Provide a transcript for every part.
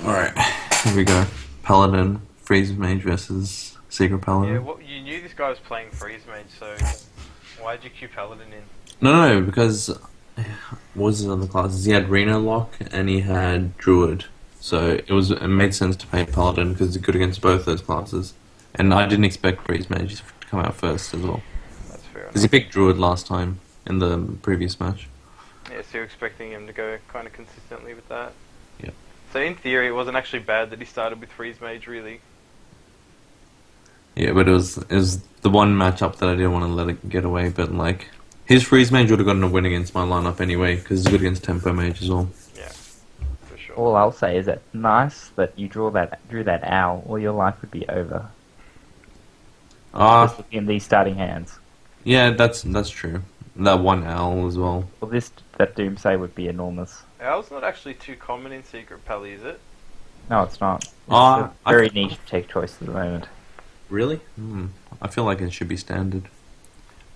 Alright, here we go. Paladin, Freeze Mage versus Secret Yeah, Paladin. well, you knew this guy was playing Freeze Mage, so why'd you queue Paladin in? No, because what was his other classes? He had Reno Lock and he had Druid. So it made sense to play Paladin because it's good against both those classes. And I didn't expect Freeze Mage to come out first as well. That's fair Because he enough. picked Druid last time in the previous match. Yeah, so you're expecting him to go kind of consistently with that. Yeah. So in theory, it wasn't actually bad that he started with Freeze Mage, really. Yeah, but it was the one matchup that I didn't want to let it get away. But like, his Freeze Mage would have gotten a win against my lineup anyway because he's good against Tempo Mage as well. Yeah, for sure. All I'll say is that nice that you drew that owl, or your life would be over. Just looking at these starting hands. Yeah, that's true. That one owl as well. Well, that Doomsday would be enormous. Owl's not actually too common in Secret Pally, is it? No, it's not. It's Ah, a very niche tech choice at the moment. Really? I feel like it should be standard.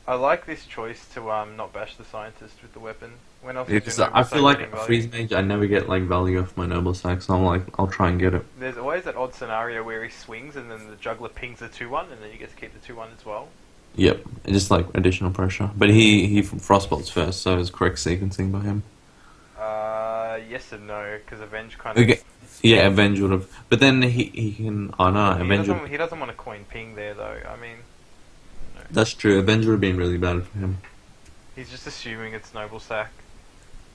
I like this choice to not bash the Scientist with the weapon. When else It's, is your I Noble feel Sack like getting a value? Freeze Mage, I never get like value off my Noble Sack, so I'm like, I'll try and get it. There's always that odd scenario where he swings and then the juggler pings a 2-1 and then you get to keep the 2-1 as well. Yep, just like additional pressure. But he frostbolts first, so it's correct sequencing by him. Yes and no, because Avenge kind of... Okay. Yeah, Avenge would have, but then he can. Oh no, Avenge. He doesn't want a coin ping there though, I mean... No. That's true. Avenge would have been really bad for him. He's just assuming it's Noble Sack.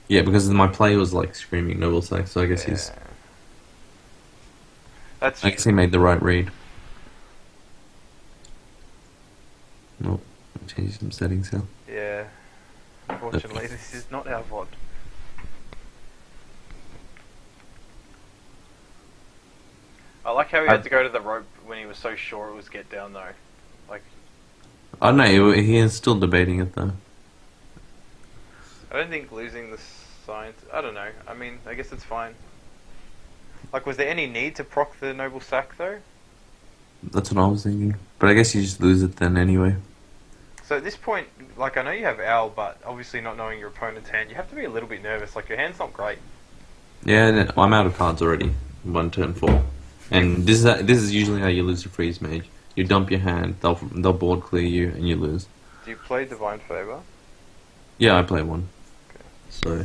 Yeah, because my play was like screaming Noble Sack, so I guess he's. That's I guess he made the right read. Nope, changing some settings here. Yeah. Unfortunately, this is not our VOD. I like how he had to go to the rope when he was so sure it was get down though. Like, I don't know, he is still debating it though. I don't think losing the science... I don't know. I mean, I guess it's fine. Like, was there any need to proc the Noble Sack though? That's what I was thinking. But I guess you just lose it then anyway. So at this point, like, I know you have Owl, but obviously not knowing your opponent's hand, you have to be a little bit nervous. Like, your hand's not great. Yeah, I'm out of cards already. 1 turn 4. And this is usually how you lose to Freeze Mage. You dump your hand, they'll board clear you, and you lose. Do you play Divine Favor? Yeah, I play one. Okay. So,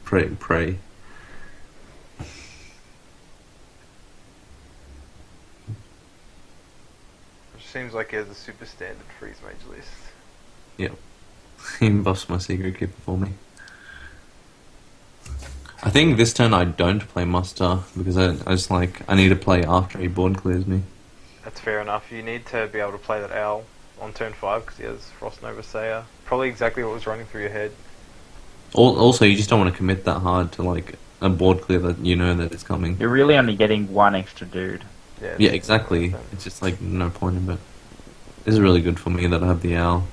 pray. Which seems like he has a super standard Freeze Mage list. Yep. He buffs my Secret Keeper for me. I think this turn I don't play Muster because I just like I need to play after he board clears me. That's fair enough. You need to be able to play that Owl on turn 5 because he has Frost Nova Sayer. Probably exactly what was running through your head. Also, you just don't want to commit that hard to like a board clear that you know that it's coming. You're really only getting one extra dude. Yeah, exactly. It's just like no point in it. This is really good for me that I have the owl.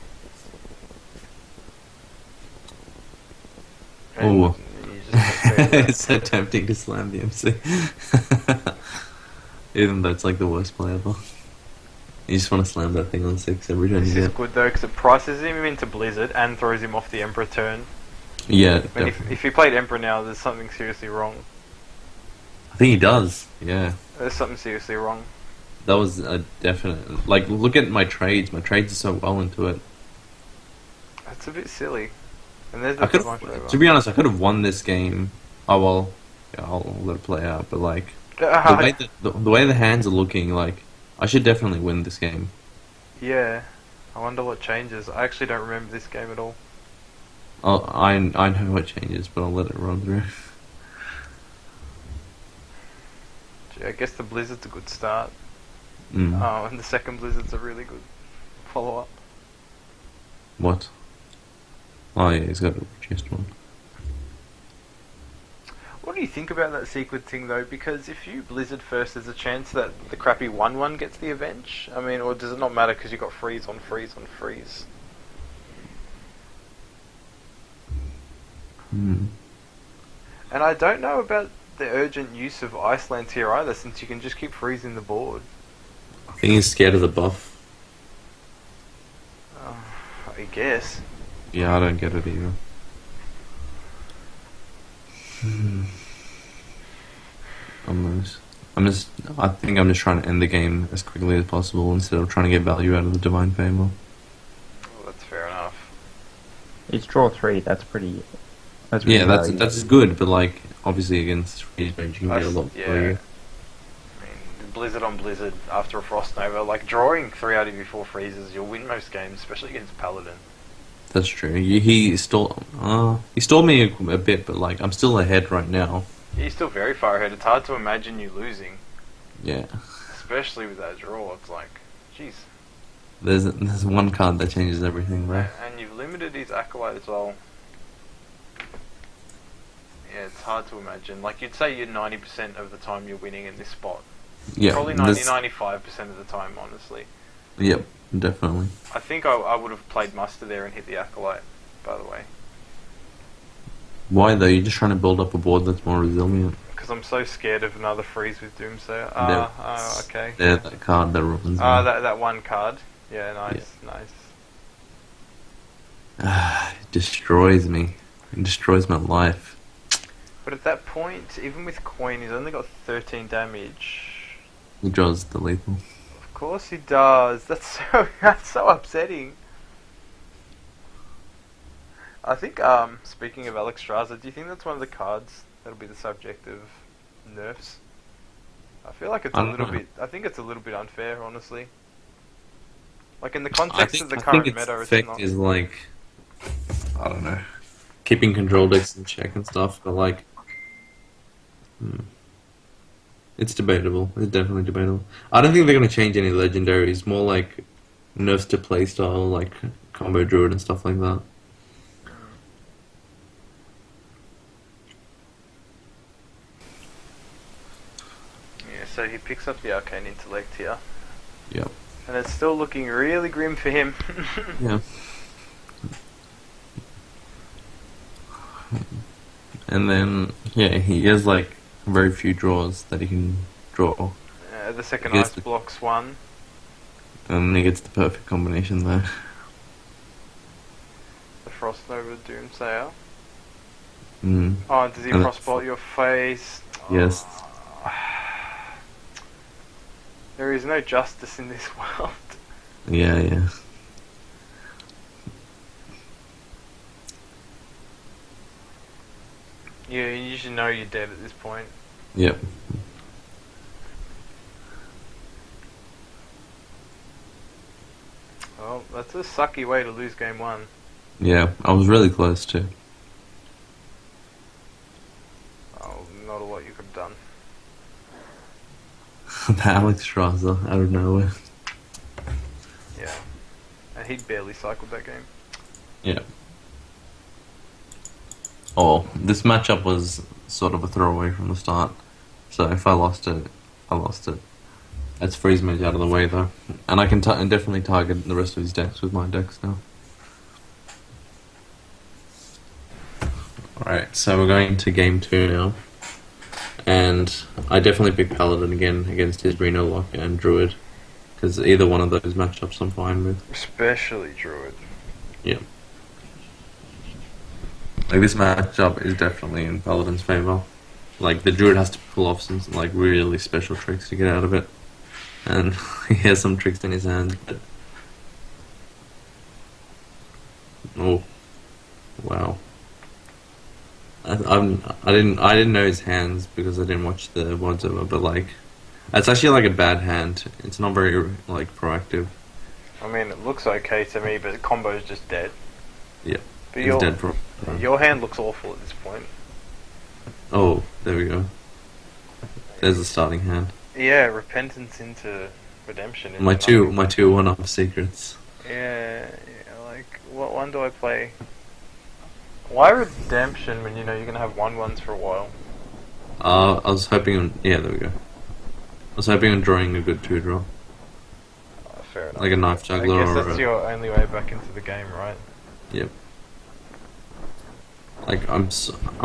And Oh, you just have to it's so tempting to slam the MC. Even though it's like the worst play ever. You just want to slam that thing on 6 every turn This you is get. good though because it prices him into Blizzard and throws him off the Emperor turn. Yeah, I mean, definitely. if he played Emperor now, there's something seriously wrong. I think he does. Yeah. There's something seriously wrong. That was a definite. Like, look at my trades. My trades are so well into it. That's a bit silly. And there's I the could Divine Favor. to be honest, I could have won this game. Oh well, yeah, I'll let it play out. But like, the way the hands are looking, like, I should definitely win this game. Yeah. I wonder what changes. I actually don't remember this game at all. I know what changes, but I'll let it run through. Gee, I guess the Blizzard's a good start. Mm. Oh, and the second Blizzard's a really good follow-up. What? Oh yeah, he's got a chest one. What do you think about that sequencing though? Because if you Blizzard first, there's a chance that the crappy 1-1 gets the Avenge? I mean, or does it not matter because you got freeze on freeze on freeze? Hmm. And I don't know about the urgent use of Icelands here either, since you can just keep freezing the board. I think he's scared of the buff. I guess. Yeah, I don't get it either. Hmm. combos. I think I'm just trying to end the game as quickly as possible instead of trying to get value out of the Divine Favor. Well, that's fair enough. It's draw 3. That's pretty. That's Yeah, really value. that's good, but like obviously against freeze range you can get a lot Yeah. for you. I mean, Blizzard on Blizzard after a Frost Nova, like drawing 3 out of your 4 freezes, you'll win most games, especially against Paladin. That's true. He stole me a bit, but like I'm still ahead right now. You're still very far ahead. It's hard to imagine you losing, Yeah. especially with that draw. It's like, jeez. There's one card that changes everything, bro. And you've limited his Acolyte as well. Yeah, it's hard to imagine. Like, you'd say you're 90% of the time you're winning in this spot. Yeah. Probably 95% of the time, honestly. Yep, definitely. I think I would have played Muster there and hit the Acolyte, by the way. Why though? You're just trying to build up a board that's more resilient. Because I'm so scared of another freeze with Doomsayer. Okay. Yeah, that card that ruins me. That one card. Yeah, nice. It destroys me. It destroys my life. But at that point, even with Coin, he's only got 13 damage. He draws the lethal. Of course he does. That's so upsetting. I think, speaking of Alexstrasza, do you think that's one of the cards that'll be the subject of nerfs? I feel like it's a little bit. I think it's a little bit unfair, honestly. Like in the context of the current meta, it's not. Is like, I don't know, keeping control decks in check and stuff, but like, it's debatable. It's definitely debatable. I don't think they're going to change any legendaries. More like nerfs to playstyle, like combo druid and stuff like that. Yeah, so he picks up the Arcane Intellect here. Yep. And it's still looking really grim for him. Yeah. And then, yeah, he has like very few draws that he can draw. The second ice blocks one. And he gets the perfect combination there. The Frost Nova Doomsayer. Mm. Oh, does he And frostbolt your face? Yes. There is no justice in this world. Yeah. You should know you're dead at this point. Yep. Well, that's a sucky way to lose game 1. Yeah, I was really close too. Oh, not a lot you could have done. The Alexstrasza out of nowhere. Yeah. And he'd barely cycled that game. Yeah. Oh, this matchup was sort of a throwaway from the start. So if I lost it, I lost it. That's freeze mage out of the way though. And I can definitely target the rest of his decks with my decks now. Alright, so we're going to game 2 now. And I definitely picked Paladin again against his Reno Lock and Druid. Because either one of those matchups I'm fine with. Especially Druid. Yeah. Like this matchup is definitely in Paladin's favor. Like the Druid has to pull off some like really special tricks to get out of it. And he has some tricks in his hand. But... Oh. Wow. I didn't know his hands because I didn't watch the VODs over, but like it's actually like a bad hand. It's not very like proactive. I mean, it looks okay to me, but the combo's just dead. Yeah. But He's dead for your hand looks awful at this point. Oh, there we go. There's the starting hand. Yeah, Repentance into Redemption. My two 1-up secrets. Yeah, like what one do I play? Why Redemption when you know you're gonna have 1/1s for a while? I was hoping on... Yeah, there we go. I was hoping on drawing a good 2-draw. Fair enough. Like a Knife Juggler I guess or that's your only way back into the game, right? Yep. Like, I'm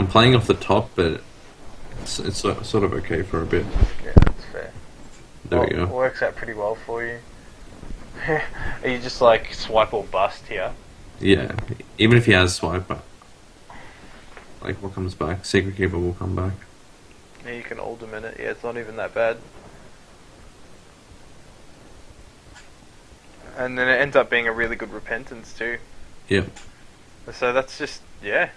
playing off the top, but it's sort of okay for a bit. Yeah, that's fair. There we It go. works out pretty well for you. Are you just like swipe or bust here? Yeah. Even if he has swipe, like what comes back? Secret Keeper will come back. Yeah, you can alderman it. Yeah, it's not even that bad. And then it ends up being a really good repentance too. Yeah. So that's just, yeah,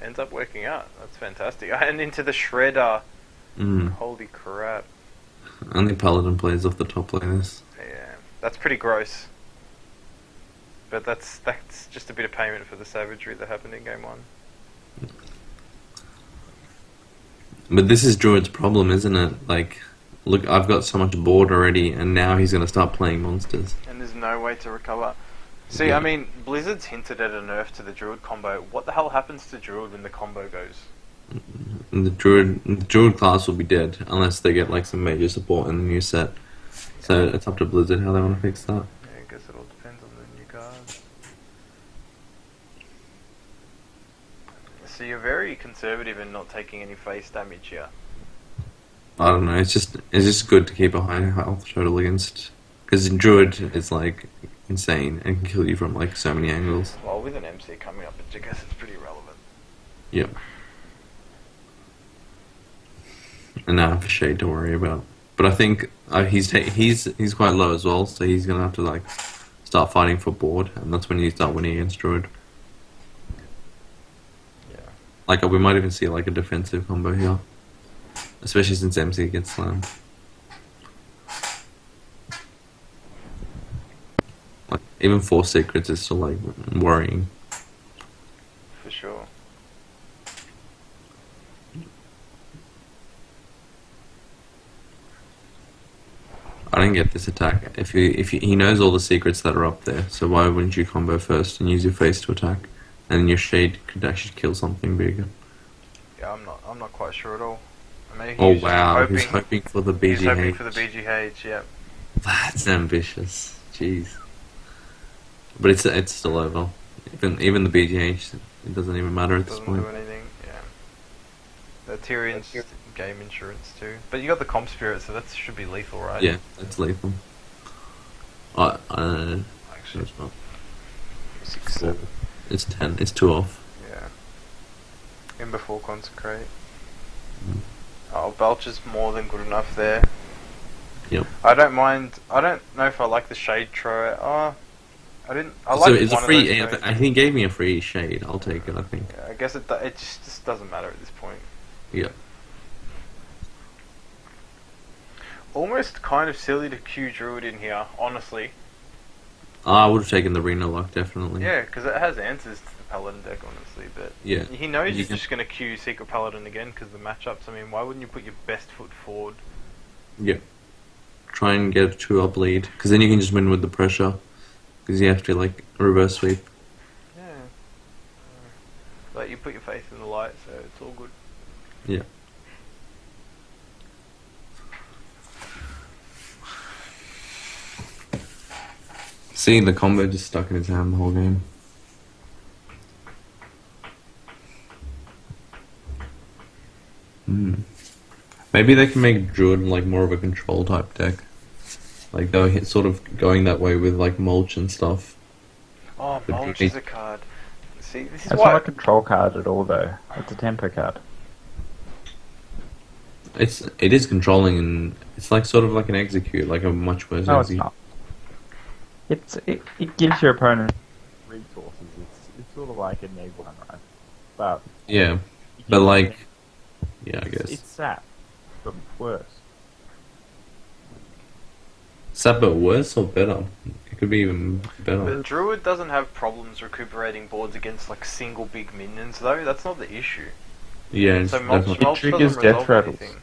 ends up working out. That's fantastic. And into the shredder. Holy crap. Only Paladin plays off the top like this. Yeah, that's pretty gross. But that's just a bit of payment for the savagery that happened in game 1. But this is Druid's problem, isn't it? Like, look, I've got so much board already, and now he's going to start playing monsters. And there's no way to recover. See, Yeah. I mean, Blizzard's hinted at a nerf to the Druid combo. What the hell happens to Druid when the combo goes? And the Druid class will be dead, unless they get like some major support in the new set. So it's up to Blizzard how they want to fix that. Yeah, I guess it all depends on the new cards. So you're very conservative in not taking any face damage here. I don't know. It's just good to keep a high health total against, because Druid is like insane and can kill you from like so many angles. Well, with an MC coming up, I guess it's pretty relevant. Yep. And now I have a shade to worry about. But I think he's quite low as well, so he's gonna have to like start fighting for board, and that's when you start winning against Druid. Yeah. Like we might even see like a defensive combo here, especially since MC gets slammed. Like even 4 secrets is still like worrying. For sure. I don't get this attack. If he knows all the secrets that are up there, so why wouldn't you combo first and use your face to attack, and then your shade could actually kill something bigger? Yeah, I'm not quite sure at all. Maybe Oh he's just wow, he's hoping for the BGH. He's hoping for the BGH, yeah. That's ambitious. Jeez. But it's still over. Even the BGH, it doesn't even matter at this Doesn't point. do anything, yeah. The Tyrion's game insurance too. But you got the Comp Spirit, so that should be lethal, right? Yeah, that's lethal. I don't know. Actually, It's not. 6, 7. It's 10. It's 2 off. Yeah. In before Consecrate. Mm. Oh, Belch is more than good enough there. Yep. I don't mind. I don't know if I like the Shade Thrower. Oh, I didn't. I So like it's a one free. of those I things. think he gave me a free shade. I'll take it. I think. Yeah, I guess it just doesn't matter at this point. Yeah. Almost kind of silly to queue Druid in here, honestly. I would have taken the Reno Lock definitely. Yeah, because it has answers to the Paladin deck, honestly. But Yeah. he knows You he's can- just going to queue Secret Paladin again because the matchups. I mean, why wouldn't you put your best foot forward? Yeah. Try and get a 2-up lead, because then you can just win with the pressure. Because you have to like reverse sweep. Yeah. Like you put your faith in the light, so it's all good. Yeah. See, the combo just stuck in his hand the whole game. Maybe they can make Druid like more of a control type deck. Like they're sort of going that way with like mulch and stuff. Oh, The Mulch Druid- is a card. See, this is It's why. not a control card at all, though. It's a tempo card. It is controlling, and it's like sort of like an execute, like a much worse No, it's execute. not. It gives your opponent resources. It's sort of like an egg one, right? But Yeah, it but gives like, them- yeah, I guess it's sap, but worse. Sap, but worse or better? It could be even better. But Druid doesn't have problems recuperating boards against like single big minions, though. That's not the issue. Yeah, it's So Mulch, definitely. Mulch triggers doesn't death resolve rattles. anything.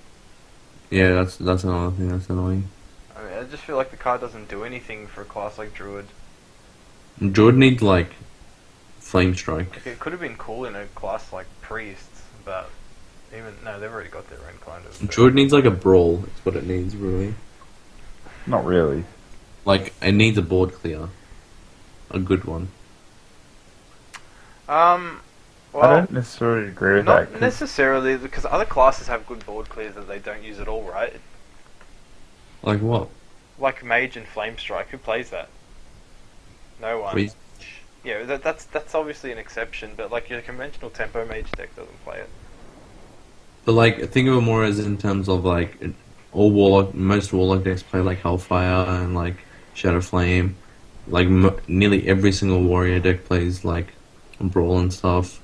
Yeah, that's another thing that's annoying. I mean, I just feel like the card doesn't do anything for a class like Druid. Druid needs like Flame Strike. Like, it could have been cool in a class like Priests, but no, they've already got their own kind of. Druid needs like a brawl. It's what it needs, really. Not really. Like it needs a board clear, a good one. I Well, don't necessarily agree with that. not 'cause necessarily, because other classes have good board clears that they don't use at all, right? Like what? Like Mage and Flame Strike, who plays that? No one. Re- Yeah, that's obviously an exception, but like your conventional tempo Mage deck doesn't play it. But like, think of it more as in terms of like most warlock decks play like Hellfire and like Shadow Flame. Like nearly every single warrior deck plays like Brawl and stuff.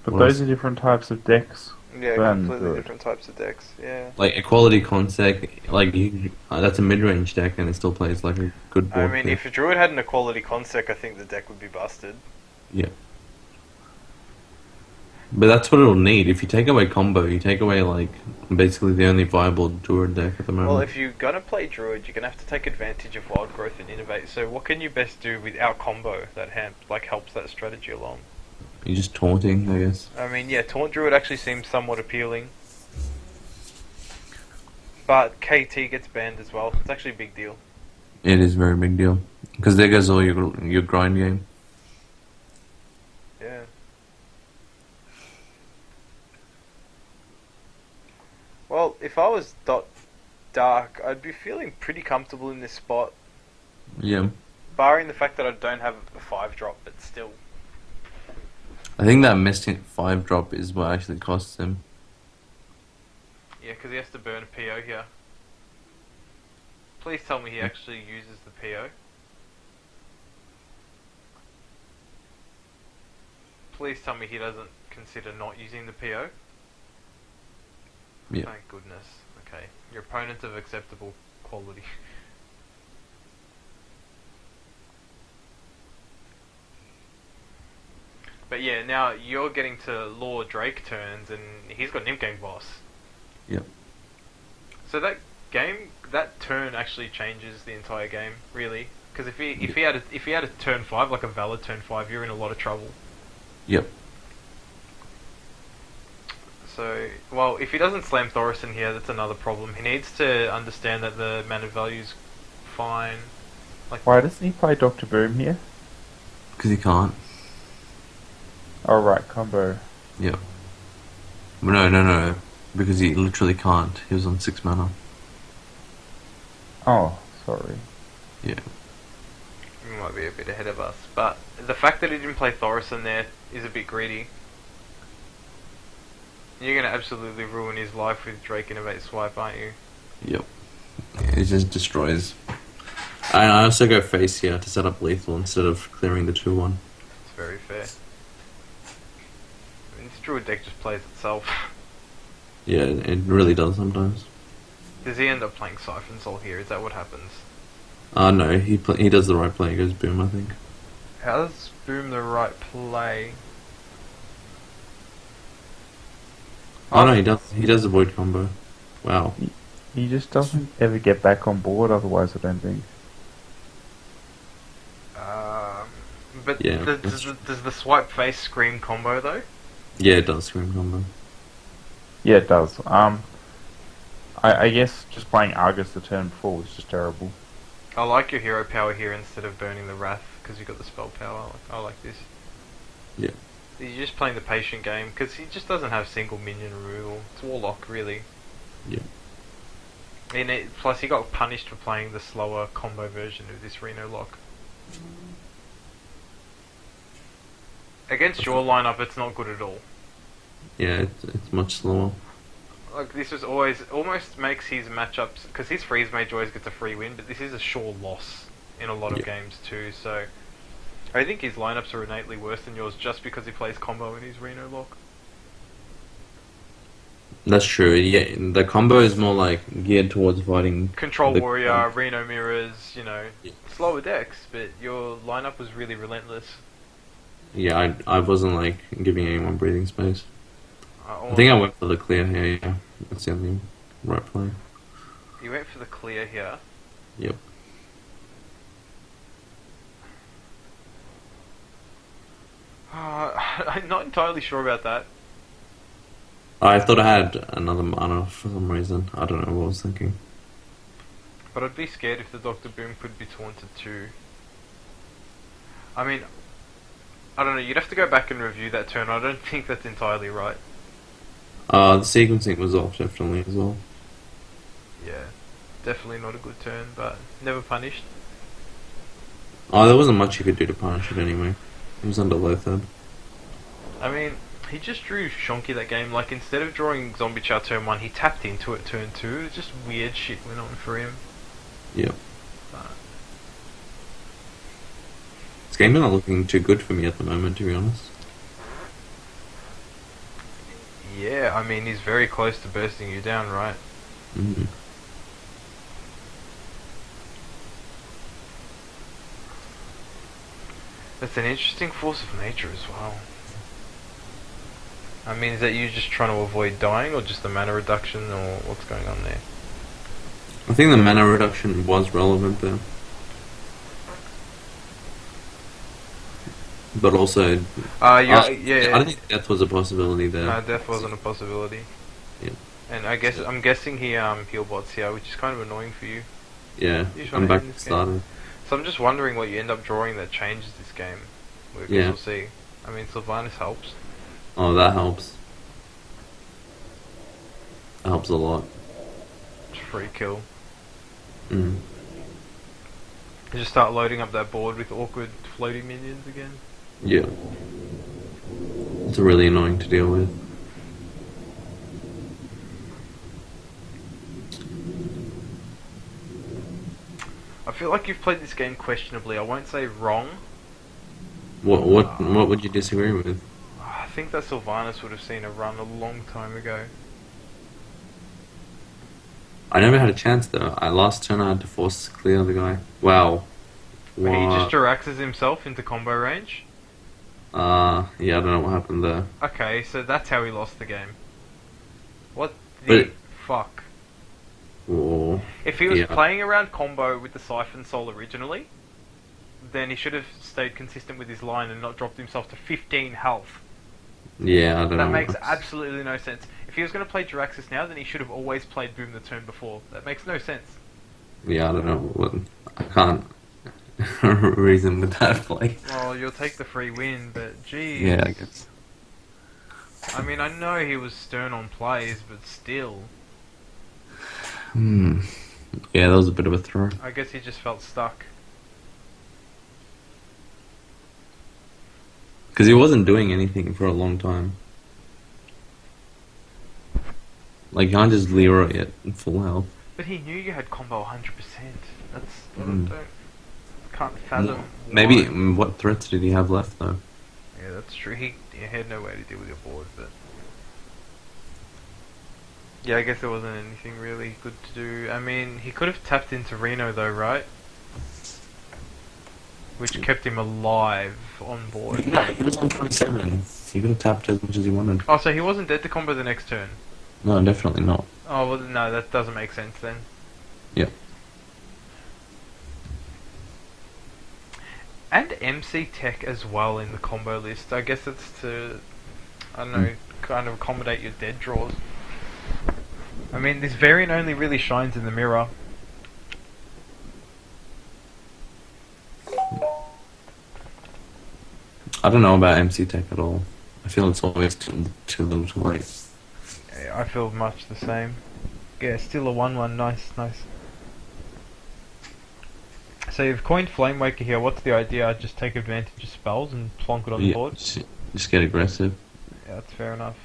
But What those else? are different types of decks. Yeah, Than completely Druid. different types of decks. Yeah. Like Equality Consec, that's a mid-range deck and it still plays like a good I board mean, pick. if a druid had an equality consec, I think the deck would be busted. Yeah. But that's what it'll need. If you take away combo, you take away like basically the only viable druid deck at the moment. Well, if you're gonna play druid, you're gonna have to take advantage of wild growth and innovate. So, what can you best do without combo that helps that strategy along? You're just taunting, I guess. I mean, yeah, taunt druid actually seems somewhat appealing, but KT gets banned as well. It's actually a big deal. It is a very big deal because there goes all your grind game. Yeah. Well, if I was Dotdark, I'd be feeling pretty comfortable in this spot, Yeah. barring the fact that I don't have a 5-drop, but still. I think that missed 5-drop is what actually costs him. Yeah, because he has to burn a PO here. Please tell me he actually uses the PO. Please tell me he doesn't consider not using the PO. Yeah. Thank goodness. Okay, your opponent's of acceptable quality. But yeah, now you're getting to Law Drake turns, and he's got Nimp Gang Boss. Yep. So that turn actually changes the entire game, really. Because if he had a turn 5, like a valid turn 5, you're in a lot of trouble. Yep. So, well, if he doesn't slam Thorison here, that's another problem. He needs to understand that the mana value's fine. Why doesn't he play Dr. Boom here? Because he can't. Oh, right, combo. Yep. But no. Because he literally can't. He was on 6 mana. Oh, sorry. Yeah. He might be a bit ahead of us. But the fact that he didn't play Thorison there is a bit greedy. You're going to absolutely ruin his life with Drake Innovate Swipe, aren't you? Yep. It just destroys. I also go face here to set up lethal instead of clearing the 2-1. It's very fair. I mean, this Druid deck just plays itself. Yeah, it really does sometimes. Does he end up playing Siphon Soul here? Is that what happens? No, he does the right play. He goes boom, I think. How does Boom the right play? Oh no, he does. He does avoid combo. Wow. He just doesn't ever get back on board otherwise, I don't think. But Yeah, does the swipe face scream combo though? Yeah, it does scream combo. Yeah, it does. I guess just playing Argus the turn before was just terrible. I like your hero power here instead of burning the wrath because you got the spell power. I like this. Yeah. You're just playing the patient game because he just doesn't have single minion removal. It's Warlock really. Yeah. And plus he got punished for playing the slower combo version of this Reno lock. Against your lineup, it's not good at all. Yeah, it's much slower. Like this was almost makes his matchups because his freeze mage always gets a free win, but this is a sure loss in a lot of games too. So I think his lineups are innately worse than yours just because he plays combo in his Reno lock. That's true. Yeah, the combo is more like geared towards fighting Control the- Warrior, Reno Mirrors, Yeah. slower decks, but your lineup was really relentless. Yeah, I wasn't like giving anyone breathing space. Uh, I think I went for the clear here. Yeah, that's the only right play. You went for the clear here. Yep. I'm not entirely sure about that. I thought I had another mana for some reason. I don't know what I was thinking. But I'd be scared if the Dr. Boom could be taunted too. I mean, I don't know, you'd have to go back and review that turn. I don't think that's entirely right. The sequencing was off definitely as well. Yeah, definitely not a good turn, but never punished. Oh, there wasn't much you could do to punish it anyway. It was under low third. I mean, He just drew shonky that game. Like, instead of drawing Zombie Chow turn 1, he tapped into it turn 2. It was just weird shit went on for him. Yeah. But This game's not looking too good for me at the moment, to be honest. yeah, I mean, he's very close to bursting you down, right? Mm. That's an interesting force of nature as well. I mean, is that you just trying to avoid dying, or just the mana reduction, or what's going on there? I think the mana reduction was relevant there. But also, Yeah. I don't think death was a possibility there. No, death wasn't a possibility. Yeah. And I'm guessing he heal bots here, which is kind of annoying for you. Yeah, You just I'm wanna back end to this starter. So I'm just wondering what you end up drawing that changes this game. I guess we'll see. I mean, Sylvanas helps. Oh, that helps. That helps a lot. It's free kill. Mm. You just start loading up that board with awkward floating minions again. Yeah. It's really annoying to deal with. I feel like you've played this game questionably. I won't say wrong. What would you disagree with? I think that Sylvanas would have seen a run a long time ago. I never had a chance though. Last turn I had to force clear the guy. Wow. He just Jiraxes himself into combo range. Yeah, I don't know what happened there. Okay, so that's how he lost the game. What the fuck? Oh, If he was yeah. playing around combo with the Siphon Soul originally, then he should have stayed consistent with his line and not dropped himself to 15 health. Yeah, I don't know. That makes absolutely no sense. If he was going to play Jiraxis now, then he should have always played Boom the turn before. That makes no sense. Yeah, I don't know. I can't reason with that play. Well, you'll take the free win, but geez. Yeah, I guess. I mean, I know he was stern on plays, but still. Yeah, that was a bit of a throw. I guess he just felt stuck. Because he wasn't doing anything for a long time. Like, you can't just Leroy it in full health. But he knew you had combo 100%. That's... can't fathom. Maybe, why. what threats did he have left, though? Yeah, that's true. He had no way to deal with your board, but... Yeah, I guess there wasn't anything really good to do. I mean, he could have tapped into Reno though, right? Which kept him alive on board. No, he was on 27. He could have tapped as much as he wanted. Oh, so he wasn't dead to combo the next turn? No, definitely not. Oh, well, no, that doesn't make sense then. Yep. And MC Tech as well in the combo list. I guess it's to, I don't know, kind of accommodate your dead draws. I mean, this variant only really shines in the mirror. I don't know about MC Tech at all. I feel it's always too little too late. Yeah, I feel much the same. Yeah, still a 1-1. Nice. So you've coined Flamewaker here. What's the idea? Just take advantage of spells and plonk it on the board? Just get aggressive. Yeah, that's fair enough.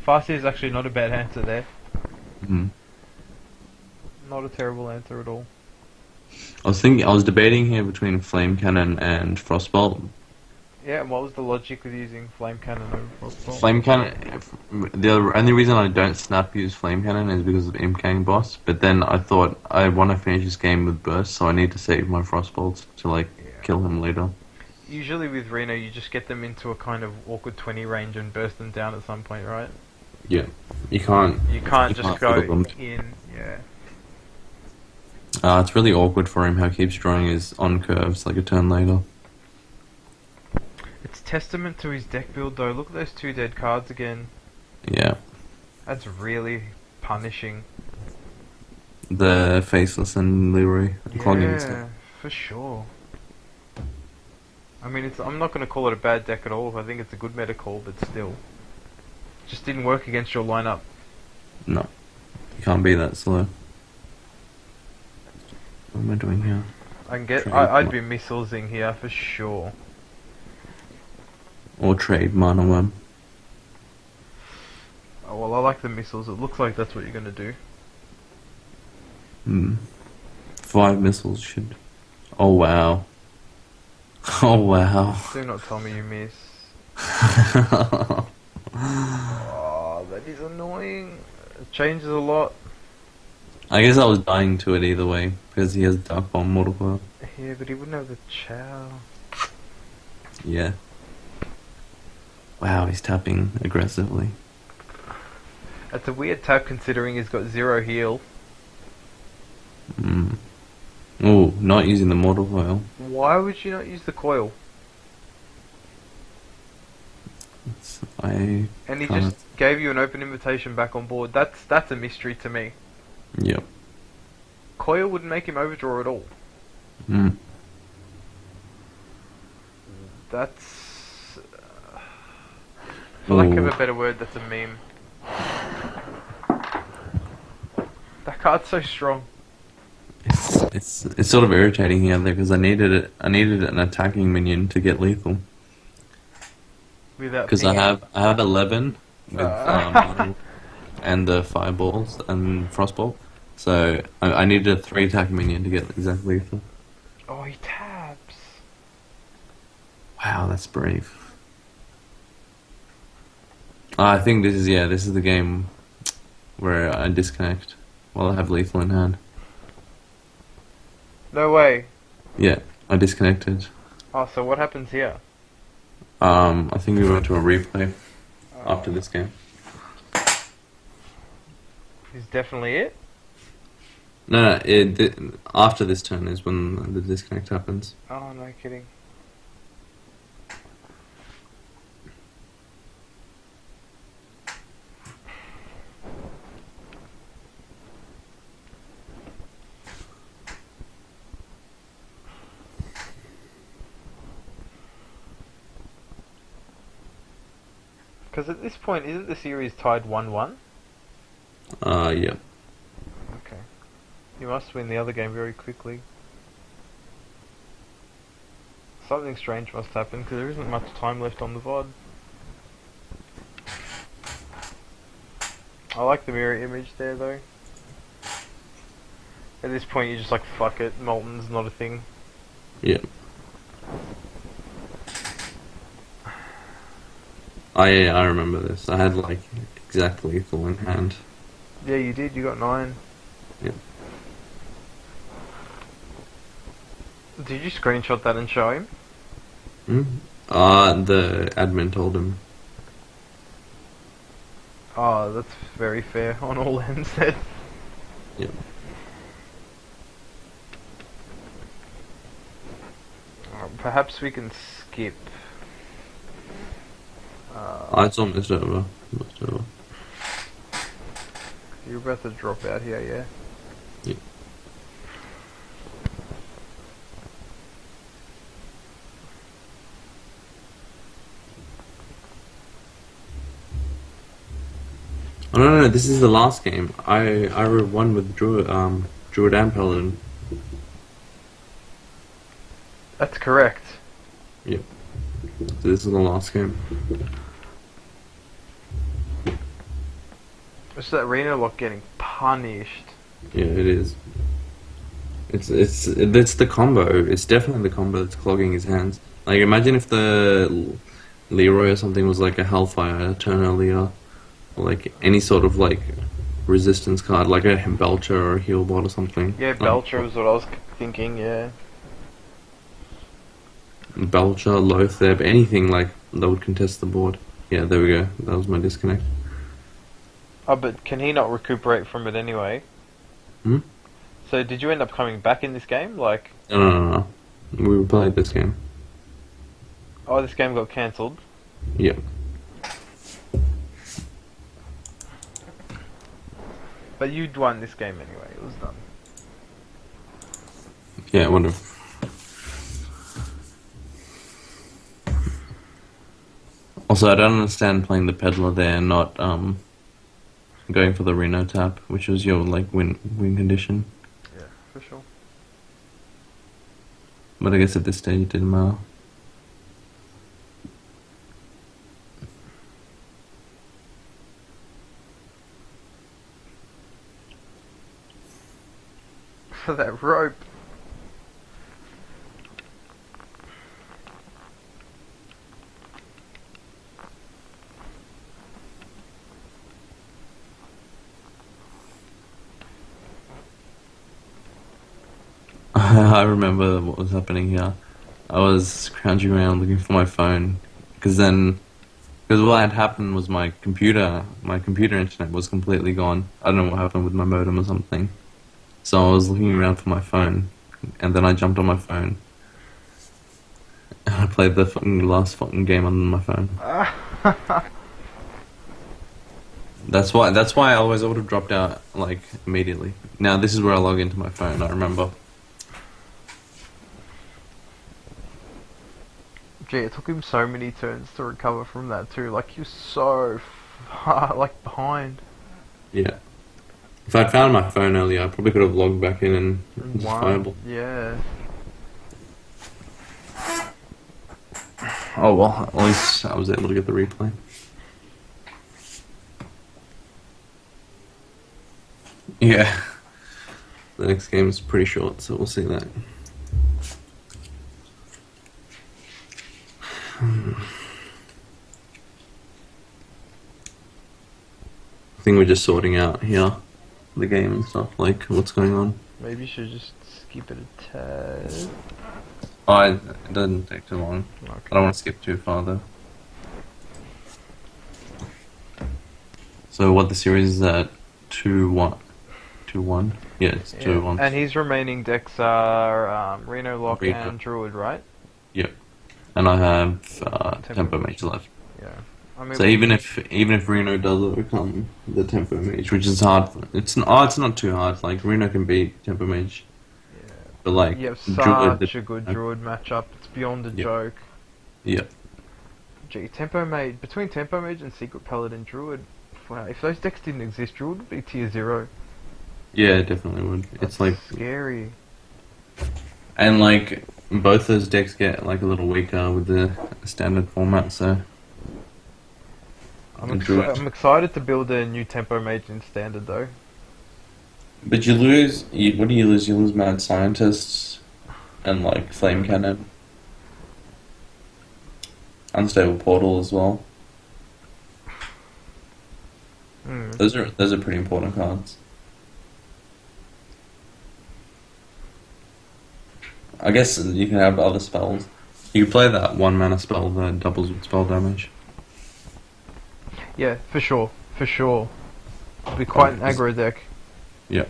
Farseer is actually not a bad answer there. Not a terrible answer at all. I was debating here between Flame Cannon and Frostbolt. Yeah, and what was the logic with using Flame Cannon over Frostbolt? Flame Cannon, the only reason I don't snap use Flame Cannon is because of Imkang boss, but then I thought I want to finish this game with Burst, so I need to save my Frostbolts to kill him later. Usually with Reno you just get them into a kind of awkward 20 range and burst them down at some point, right? Yeah, you can't just go fiddle them. in, yeah. It's really awkward for him how he keeps drawing his on curves like a turn later. It's testament to his deck build though. Look at those 2 dead cards again. Yeah. That's really punishing. The Faceless and Leroy. Yeah, for sure. I mean, I'm not going to call it a bad deck at all. I think it's a good meta call, but still. Just didn't work against your lineup. No. You can't be that slow. What am I doing here? I'd be missilesing here for sure. or trade Mana Worm. Oh, well, I like the missiles. It looks like that's what you're gonna do. 5 missiles should. Oh wow. Oh wow. Do not tell me you miss. Oh, that is annoying. It changes a lot. I guess I was dying to it either way because he has Dark Bomb Mortal Coil. Yeah, but he wouldn't have the chow. Yeah. Wow, he's tapping aggressively. That's a weird tap considering he's got 0 heal. Oh, not using the Mortal Coil. Why would you not use the coil? I. And he can't- just gave you an open invitation back on board. That's a mystery to me. Yep. Coil wouldn't make him overdraw at all. That's... for lack of a better word, that's a meme. That card's so strong. It's sort of irritating here because I needed an attacking minion to get lethal Without because I have 11 with and the fireballs and frostbolt, so I needed a 3 attacking minion to get exactly lethal. Oh, he taps. Wow, that's brave. I think this is the game where I disconnect while I have lethal in hand. No way. Yeah, I disconnected. Oh, so what happens here? I think we went to a replay after this game. Is definitely it? No, after this turn is when the disconnect happens. Oh, no kidding. Because at this point, isn't the series tied 1-1? Yeah. Okay. You must win the other game very quickly. Something strange must happen, because there isn't much time left on the VOD. I like the mirror image there, though. At this point, you're just like, fuck it, Molten's not a thing. Yeah. I remember this. I had like exact lethal in hand. Yeah, you did. You got 9. Yeah. Did you screenshot that and show him? The admin told him. Oh, that's very fair on all ends then. Yeah. Perhaps we can skip. It's almost over. Almost over. You're about to drop out here, yeah? Yeah. Oh no, this is the last game. I won with Druid and Paladin. That's correct. Yep. So this is the last game. It's that Reno lock getting punished. Yeah, it is. It's the combo. It's definitely the combo that's clogging his hands. Like, imagine if the Leroy or something was like a Hellfire turn earlier, or like any sort of like resistance card, like a Belcher or a Healbot or something. Yeah, Belcher was what I was thinking, yeah. Belcher, Lotheb, anything like that would contest the board. Yeah, there we go. That was my disconnect. Oh, but can he not recuperate from it anyway? So did you end up coming back in this game? Like... No. We replayed this game. Oh, this game got cancelled? Yep. But you'd won this game anyway, it was done. Yeah, wonderful. Also, I don't understand playing the Peddler there and not going for the Reno tap, which was your like win condition. Yeah, for sure. But I guess at this stage it didn't matter. for that rope. I remember what was happening here. I was crouching around looking for my phone because what had happened was my computer internet was completely gone. I don't know what happened with my modem or something. So I was looking around for my phone, and then I jumped on my phone. And I played the last fucking game on my phone. That's why I always would have dropped out like immediately. Now this is where I log into my phone. I remember. Gee, it took him so many turns to recover from that too. Like, he was so far, like, behind. Yeah. If I'd found my phone earlier, I probably could have logged back in and it's Wow. viable. Yeah. Oh well, at least I was able to get the replay. Yeah. The next game is pretty short, so we'll see that. I think we're just sorting out here the game and stuff, like what's going on. Maybe you should just skip it a tad. Oh, it doesn't take too long. Okay. I don't want to skip too far though. So what the series is at 2-1? 2-1? Yeah, it's 2-1. And his remaining decks are Reno, Lock, Reno. and Druid, right? Yep. And I have Tempo Mage left. Yeah. I mean, So even if Reno does overcome the Tempo Mage, which is hard, it's not too hard. Like Reno can beat Tempo Mage, yeah. but like You have Druid, such a good Druid matchup. It's beyond a joke. Yep. Gee, between Tempo Mage and Secret Paladin Druid, wow, if those decks didn't exist, Druid would be tier 0. Yeah, it definitely would. That's It's like, scary. and like both those decks get like a little weaker with the standard format. So I'm Druid. excited to build a new Tempo Mage in Standard though. But you lose. What do you lose? You lose Mad Scientists and like Flame Cannon, Unstable Portal as well. Mm. Those are pretty important cards. I guess you can have other spells. You can play that 1 mana spell that doubles with spell damage. Yeah, for sure. It'll be quite an aggro deck. Yeah.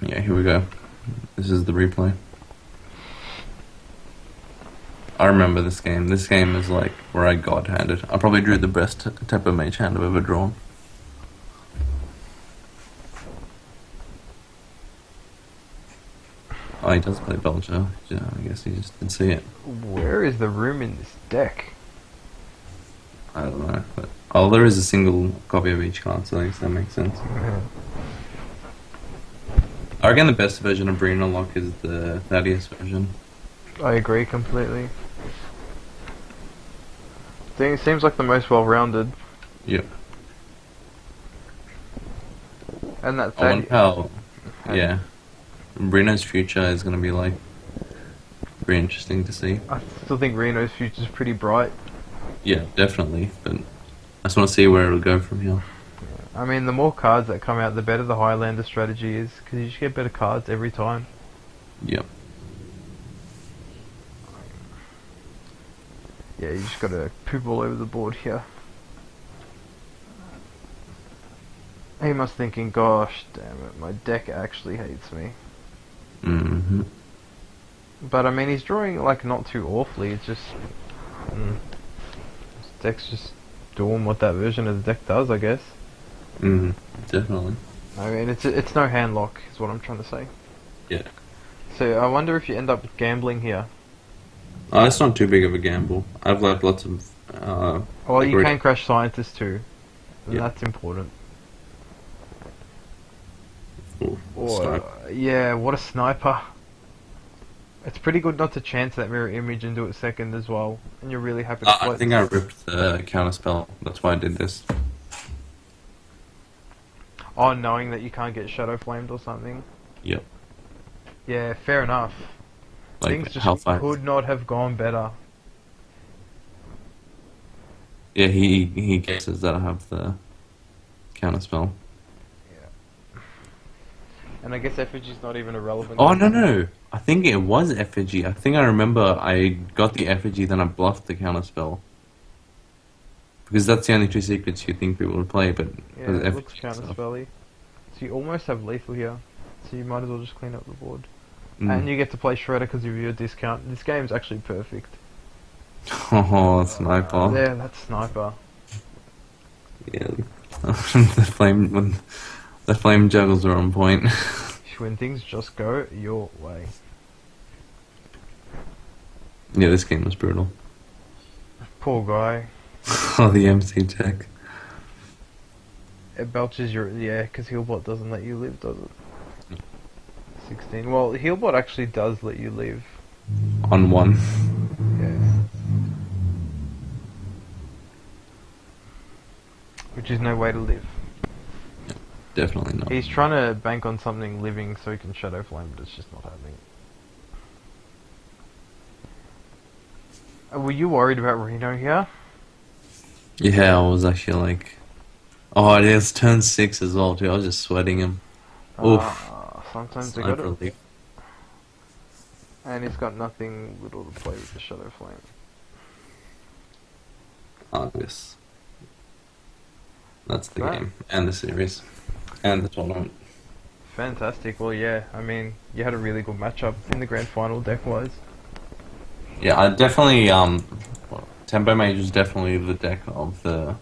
Yeah, here we go. This is the replay. I remember this game. This game is like where I god-handed. I probably drew the best Tempo Mage hand I've ever drawn. Oh, he does play Belcher. Yeah, I guess he just didn't see it. Where is the room in this deck? I don't know. But, oh, there is a single copy of each card, so I guess that makes sense. I reckon the best version of Brina Lock is the Thaddeus version. I agree completely. It seems like the most well-rounded. Yep. And that I wonder thing. how... Yeah. Brina's future is going to be like... very interesting to see. I still think Reno's future's pretty bright. Yeah, definitely. But I just want to see where it'll go from here. I mean, the more cards that come out, the better the Highlander strategy is, because you just get better cards every time. Yep. Yeah, you just gotta poop all over the board here. He must thinking, gosh, damn it, my deck actually hates me. Mm-hmm. But I mean, he's drawing like not too awfully. It's just his deck's just doing what that version of the deck does, I guess. Mm-hmm. Definitely. I mean, it's no hand lock, is what I'm trying to say. Yeah. So I wonder if you end up gambling here. Oh, it's not too big of a gamble. I've left lots of... Well, you like can crash scientists too, and Yeah. that's important. Ooh, Or, snipe. yeah, what a sniper. It's pretty good not to chance that mirror image and do it second as well, and you're really happy to I play. think I ripped the counterspell. That's why I did this. Oh, knowing that you can't get shadow flamed or something. Yep. Yeah, fair enough. Like Things just Hellfire. could not have gone better. Yeah, he guesses that I have the counter spell. And I guess effigy's not even irrelevant. Oh no! I think it was effigy. I think I remember I got the effigy, then I bluffed the counter spell. Because that's the only two secrets you think people would play, but Yeah, with it looks effigy counter stuff. spelly. So you almost have lethal here. So you might as well just clean up the board. Mm. And you get to play Shredder because of your discount. This game's actually perfect. Oh, sniper. There, that's sniper. Yeah, the flame juggles are on point. When things just go your way. Yeah, this game was brutal. Poor guy. Oh, the MC tech. It belches your... Yeah, because Healbot doesn't let you live, does it? 16. Well, Healbot actually does let you live. On one. Yeah. Which is no way to live. Definitely not. He's trying to bank on something living so he can Shadow Flame, but it's just not happening. Were you worried about Reno here? Yeah, I was actually like... Oh, it is turn 6 as well, too. I was just sweating him. Oof. Sometimes they Sniper got it. relief. And he's got nothing little to play with the Shadow Flame. Argus. That's the Right. game. And the series. And the tournament. Fantastic. Well, yeah, I mean, you had a really good matchup in the grand final deck-wise. Yeah, I definitely, Tempo Mage is definitely the deck of the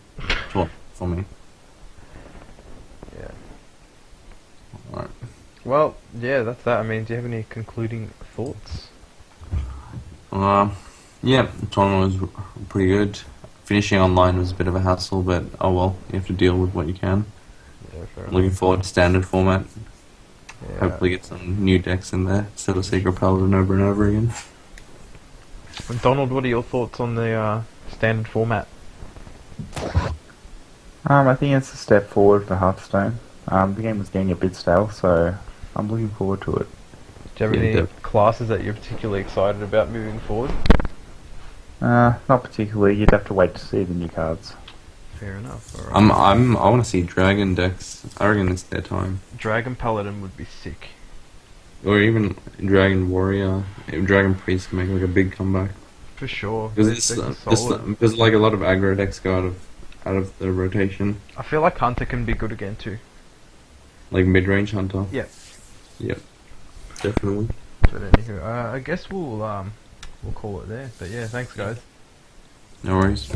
tournament for me. Yeah. Alright. Well, yeah, that's that. I mean, do you have any concluding thoughts? Yeah, the tournament was pretty good. Finishing online was a bit of a hassle, but oh well, you have to deal with what you can. Yeah, fair Looking forward to standard format. Yeah. Hopefully get some new decks in there instead of Secret Paladin over and over again. And Donald, what are your thoughts on the standard format? I think it's a step forward for Hearthstone. The game was getting a bit stale, so I'm looking forward to it. Do you have Yeah, any classes that you're particularly excited about moving forward? Not particularly. You'd have to wait to see the new cards. Fair enough. All right. I want to see Dragon decks. I reckon it's their time. Dragon Paladin would be sick. Or even Dragon Warrior, Dragon Priest can make like a big comeback. For sure. Because because like a lot of aggro decks go out of the rotation, I feel like Hunter can be good again too. like mid range Hunter. Yeah. Yep. Definitely. But anywho, I guess we'll call it there. But yeah, thanks guys. No worries.